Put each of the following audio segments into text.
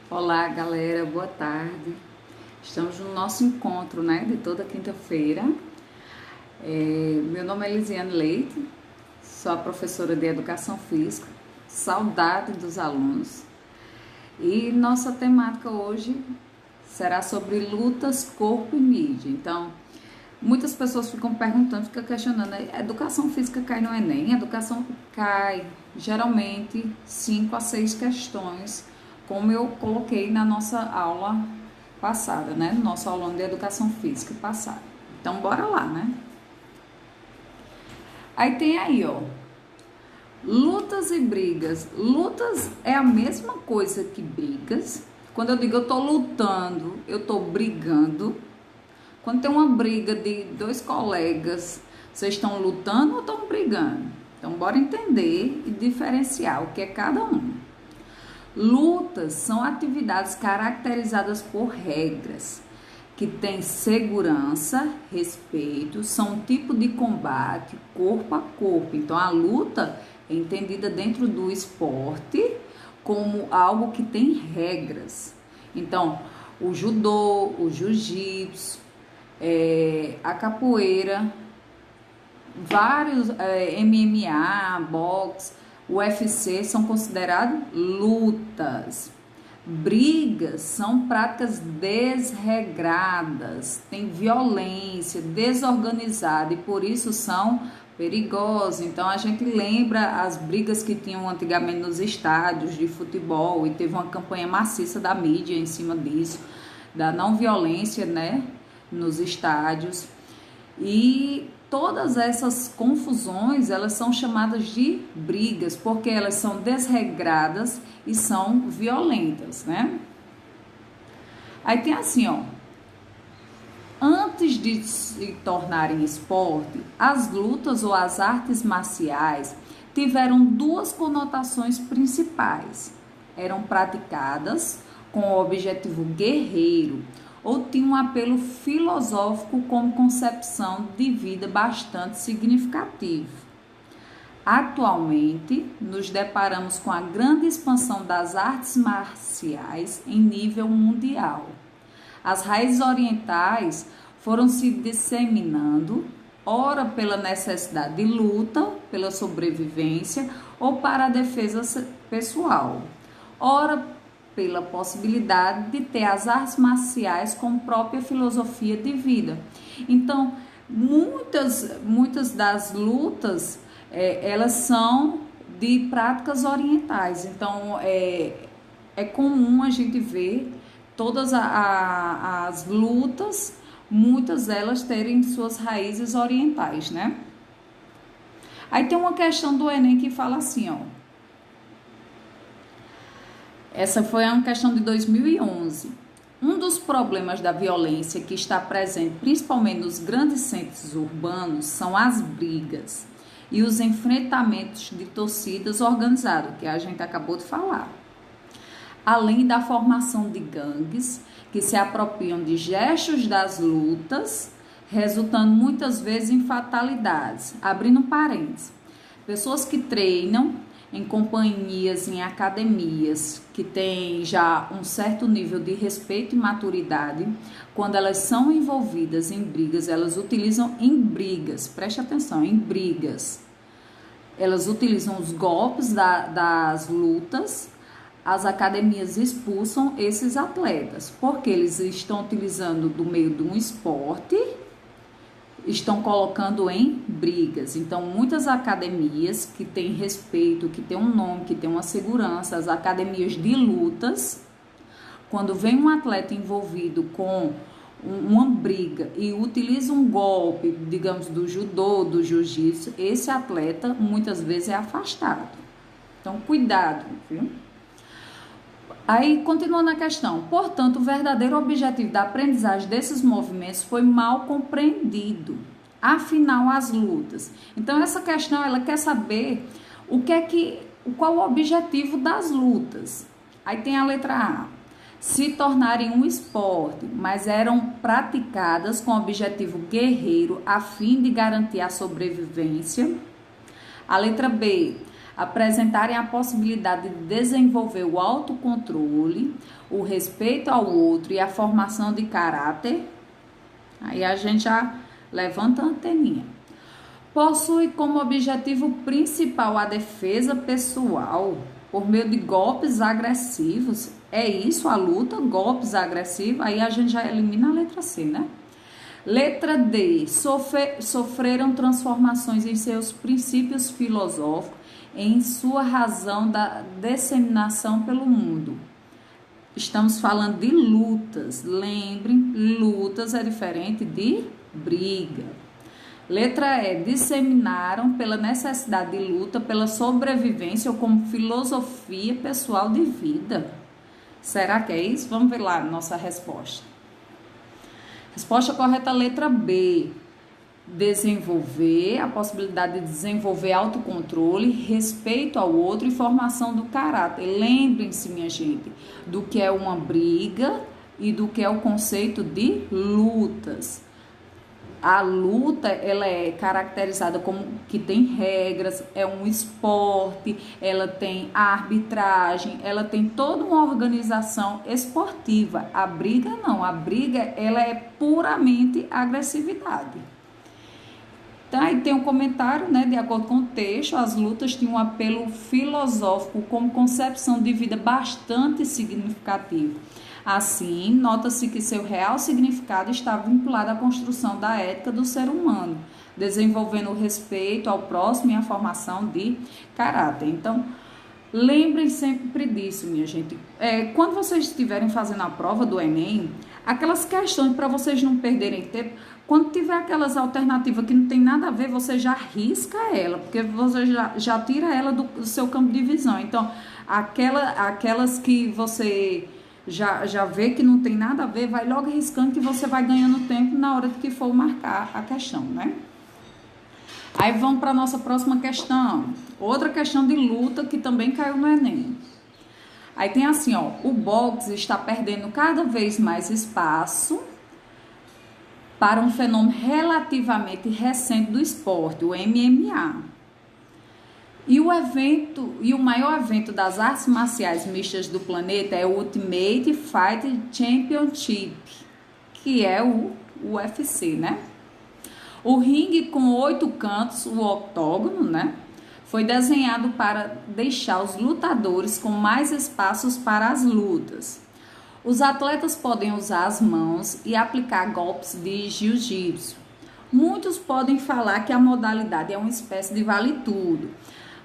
Olá, galera, boa tarde. Estamos no nosso encontro, de toda quinta-feira. Meu nome é Elisiane Leite, sou a professora de Educação Física, saudade dos alunos. E nossa temática hoje será sobre lutas, corpo e mídia. Então, muitas pessoas ficam perguntando, ficam questionando, a educação física cai no Enem? A educação cai, geralmente, 5 a 6 questões, como eu coloquei na nossa aula passada, no nosso aulão de educação física passada. Então, bora lá, Aí tem aí, lutas e brigas. Lutas é a mesma coisa que brigas. Quando eu digo eu tô lutando, eu tô brigando. Quando tem uma briga de dois colegas, vocês estão lutando ou estão brigando? Então, bora entender e diferenciar o que é cada um. Lutas são atividades caracterizadas por regras, que têm segurança, respeito, são um tipo de combate corpo a corpo. Então, a luta é entendida dentro do esporte como algo que tem regras. Então, o judô, o jiu-jitsu, a capoeira, vários MMA, boxe, UFC são considerados lutas. Brigas são práticas desregradas, tem violência, desorganizada e por isso são perigosas. Então a gente lembra as brigas que tinham antigamente nos estádios de futebol e teve uma campanha maciça da mídia em cima disso, da não violência, nos estádios. E todas essas confusões, elas são chamadas de brigas, porque elas são desregradas e são violentas, Aí tem assim, antes de se tornarem esporte, as lutas ou as artes marciais tiveram duas conotações principais. Eram praticadas com o objetivo guerreiro, ou tinha um apelo filosófico como concepção de vida bastante significativo. Atualmente, nos deparamos com a grande expansão das artes marciais em nível mundial. As raízes orientais foram se disseminando, ora pela necessidade de luta, pela sobrevivência ou para a defesa pessoal, ora pela possibilidade de ter as artes marciais como própria filosofia de vida. Então, muitas das lutas, elas são de práticas orientais. Então, é comum a gente ver todas as lutas, muitas delas terem suas raízes orientais, Aí tem uma questão do Enem que fala assim, Essa foi uma questão de 2011. Um dos problemas da violência que está presente principalmente nos grandes centros urbanos são as brigas e os enfrentamentos de torcidas organizadas, que a gente acabou de falar. Além da formação de gangues que se apropriam de gestos das lutas, resultando muitas vezes em fatalidades. Abrindo parênteses, pessoas que treinam em companhias, em academias, que têm já um certo nível de respeito e maturidade, quando elas são envolvidas em brigas, elas utilizam em brigas, preste atenção, em brigas, elas utilizam os golpes das lutas, as academias expulsam esses atletas, porque eles estão utilizando do meio de um esporte, estão colocando em brigas. Então, muitas academias que têm respeito, que têm um nome, que têm uma segurança, as academias de lutas, quando vem um atleta envolvido com uma briga e utiliza um golpe, digamos, do judô, do jiu-jitsu, esse atleta muitas vezes é afastado. Então, cuidado, viu? Aí, continuando a questão, portanto, o verdadeiro objetivo da aprendizagem desses movimentos foi mal compreendido. Afinal, as lutas. Então, essa questão, ela quer saber qual o objetivo das lutas. Aí tem a letra A. Se tornarem um esporte, mas eram praticadas com objetivo guerreiro a fim de garantir a sobrevivência. A letra B. apresentarem a possibilidade de desenvolver o autocontrole, o respeito ao outro e a formação de caráter. Aí a gente já levanta a anteninha. Possui como objetivo principal a defesa pessoal por meio de golpes agressivos. É isso a luta, golpes agressivos. Aí a gente já elimina a letra C, né? Letra D. Sofreram transformações em seus princípios filosóficos, em sua razão da disseminação pelo mundo. Estamos falando de lutas. Lembrem, lutas é diferente de briga. Letra E. Disseminaram pela necessidade de luta, pela sobrevivência ou como filosofia pessoal de vida. Será que é isso? Vamos ver lá a nossa resposta. Resposta correta, letra B. Desenvolver, a possibilidade de desenvolver autocontrole, respeito ao outro e formação do caráter. Lembrem-se, minha gente, do que é uma briga e do que é o conceito de lutas. A luta, ela é caracterizada como que tem regras, é um esporte, ela tem arbitragem, ela tem toda uma organização esportiva. A briga não, a briga ela é puramente agressividade. Então, aí tem um comentário, né, de acordo com o texto, as lutas tinham um apelo filosófico como concepção de vida bastante significativo. Assim, nota-se que seu real significado está vinculado à construção da ética do ser humano, desenvolvendo o respeito ao próximo e a formação de caráter. Então, lembrem sempre disso, minha gente. Quando vocês estiverem fazendo a prova do Enem, aquelas questões, para vocês não perderem tempo, quando tiver aquelas alternativas que não tem nada a ver, você já risca ela, porque você já tira ela do seu campo de visão. Então, aquelas que você já vê que não tem nada a ver, vai logo riscando que você vai ganhando tempo na hora que for marcar a questão, né? Aí vamos para a nossa próxima questão. Outra questão de luta que também caiu no Enem. Aí tem assim, ó, o boxe está perdendo cada vez mais espaço para um fenômeno relativamente recente do esporte, o MMA. E o maior evento das artes marciais mistas do planeta é o Ultimate Fighting Championship, que é o UFC, né? O ringue com 8 cantos, o octógono, né? Foi desenhado para deixar os lutadores com mais espaços para as lutas. Os atletas podem usar as mãos e aplicar golpes de jiu-jitsu. Muitos podem falar que a modalidade é uma espécie de vale-tudo,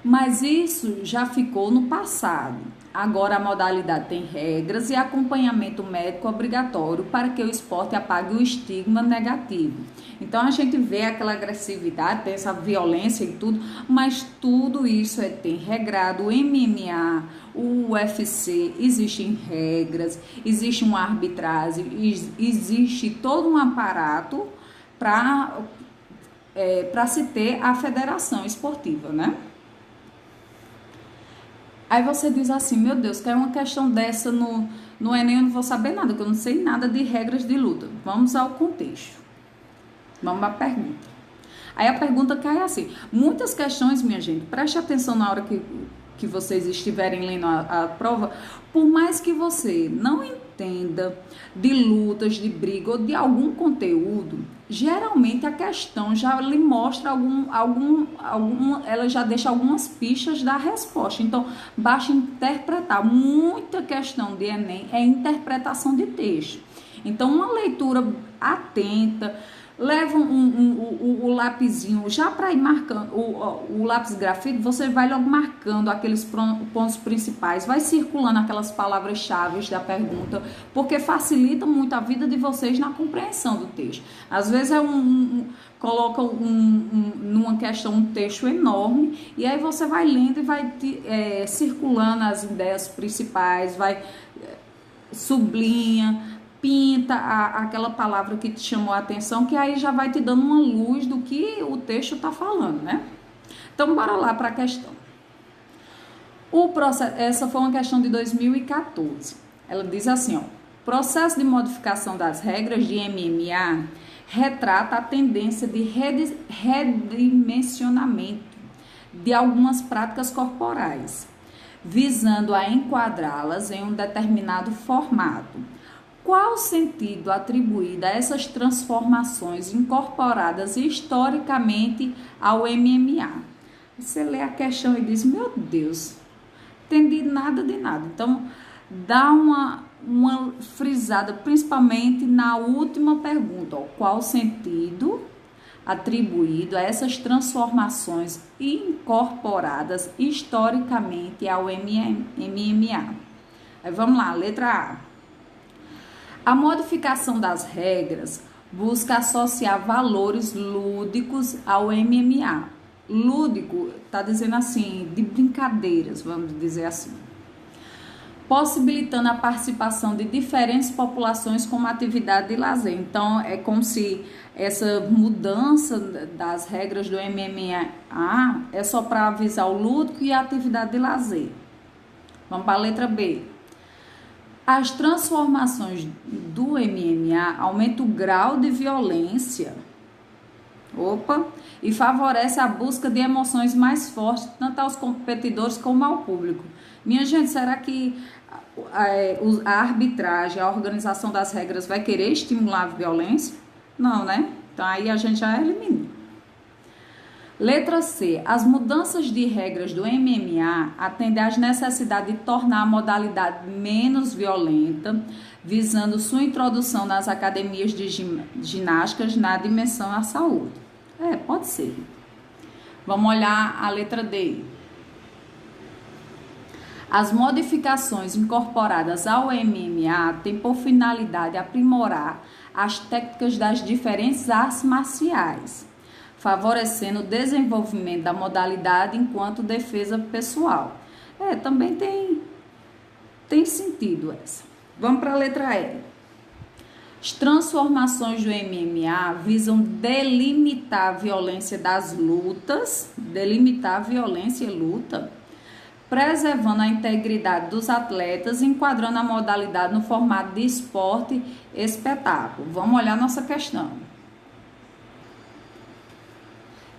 mas isso já ficou no passado. Agora a modalidade tem regras e acompanhamento médico obrigatório para que o esporte apague o estigma negativo. Então a gente vê aquela agressividade, tem essa violência e tudo, mas tudo isso tem regrado. O MMA, o UFC, existem regras, existe uma arbitragem, existe todo um aparato para se ter a federação esportiva, né? Aí você diz assim, meu Deus, caiu uma questão dessa no Enem, eu não vou saber nada, porque eu não sei nada de regras de luta. Vamos ao contexto. Vamos à pergunta. Aí a pergunta cai assim. Muitas questões, minha gente, preste atenção na hora que vocês estiverem lendo a prova, por mais que você não entenda de lutas, de briga ou de algum conteúdo, geralmente a questão já lhe mostra ela já deixa algumas pistas da resposta. Então, basta interpretar. Muita questão de Enem é interpretação de texto. Então, uma leitura atenta, leva o lapisinho já para ir marcando, o lápis grafite, você vai logo marcando aqueles pontos principais, vai circulando aquelas palavras-chave da pergunta, porque facilita muito a vida de vocês na compreensão do texto. Às vezes coloca numa questão um texto enorme, e aí você vai lendo e vai circulando as ideias principais, vai sublinha, pinta aquela palavra que te chamou a atenção, que aí já vai te dando uma luz do que o texto está falando, né? Então, bora lá para a questão. Essa foi uma questão de 2014. Ela diz assim, ó, processo de modificação das regras de MMA retrata a tendência de redimensionamento de algumas práticas corporais, visando a enquadrá-las em um determinado formato. Qual o sentido atribuído a essas transformações incorporadas historicamente ao MMA? Você lê a questão e diz, meu Deus, entendi nada de nada. Então, dá uma frisada, principalmente na última pergunta. Ó, qual o sentido atribuído a essas transformações incorporadas historicamente ao MMA? Aí vamos lá, letra A. A modificação das regras busca associar valores lúdicos ao MMA. Lúdico está dizendo assim, de brincadeiras, vamos dizer assim. Possibilitando a participação de diferentes populações como atividade de lazer. Então, é como se essa mudança das regras do MMA é só para avisar o lúdico e a atividade de lazer. Vamos para a letra B. As transformações do MMA aumentam o grau de violência. E favorece a busca de emoções mais fortes, tanto aos competidores como ao público. Minha gente, será que a arbitragem, a organização das regras vai querer estimular a violência? Não, né? Então aí a gente já elimina. Letra C. As mudanças de regras do MMA atendem às necessidades de tornar a modalidade menos violenta, visando sua introdução nas academias de ginásticas na dimensão à saúde. Pode ser. Vamos olhar a letra D. As modificações incorporadas ao MMA têm por finalidade aprimorar as técnicas das diferentes artes marciais, favorecendo o desenvolvimento da modalidade enquanto defesa pessoal. Também tem sentido essa. Vamos para a letra E. As transformações do MMA visam delimitar a violência das lutas, delimitar a violência e luta, preservando a integridade dos atletas, enquadrando a modalidade no formato de esporte e espetáculo. Vamos olhar nossa questão.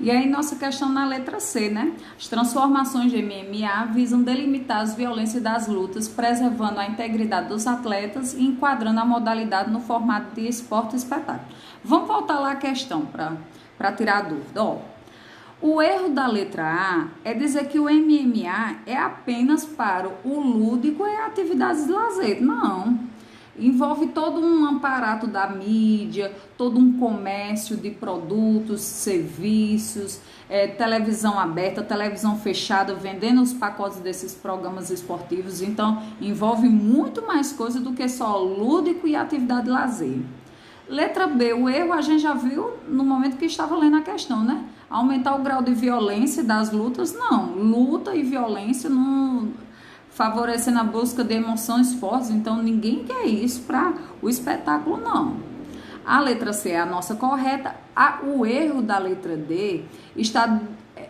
E aí, nossa questão na letra C, né? As transformações de MMA visam delimitar as violências das lutas, preservando a integridade dos atletas e enquadrando a modalidade no formato de esporte e espetáculo. Vamos voltar lá à questão para tirar a dúvida. O erro da letra A é dizer que o MMA é apenas para o lúdico e atividades de lazer. Não. Envolve todo um aparato da mídia, todo um comércio de produtos, serviços, televisão aberta, televisão fechada, vendendo os pacotes desses programas esportivos. Então, envolve muito mais coisa do que só lúdico e atividade de lazer. Letra B, o erro a gente já viu no momento que estava lendo a questão, né? Aumentar o grau de violência das lutas, não. Luta e violência não favorecendo a busca de emoções fortes, então ninguém quer isso para o espetáculo, não. A letra C é a nossa correta. O erro da letra D está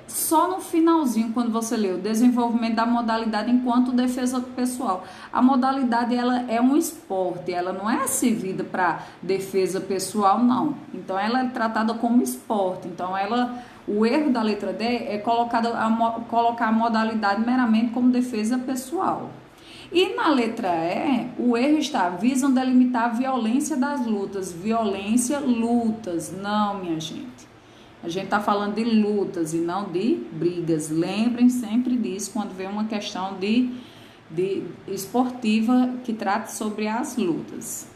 só no finalzinho, quando você lê o desenvolvimento da modalidade enquanto defesa pessoal. A modalidade ela é um esporte, ela não é servida para defesa pessoal, não. Então ela é tratada como esporte. Então o erro da letra D é colocar a modalidade meramente como defesa pessoal. E na letra E, o erro está, visam delimitar a violência das lutas. Violência, lutas. Não, minha gente. A gente está falando de lutas e não de brigas. Lembrem sempre disso quando vem uma questão de esportiva que trate sobre as lutas.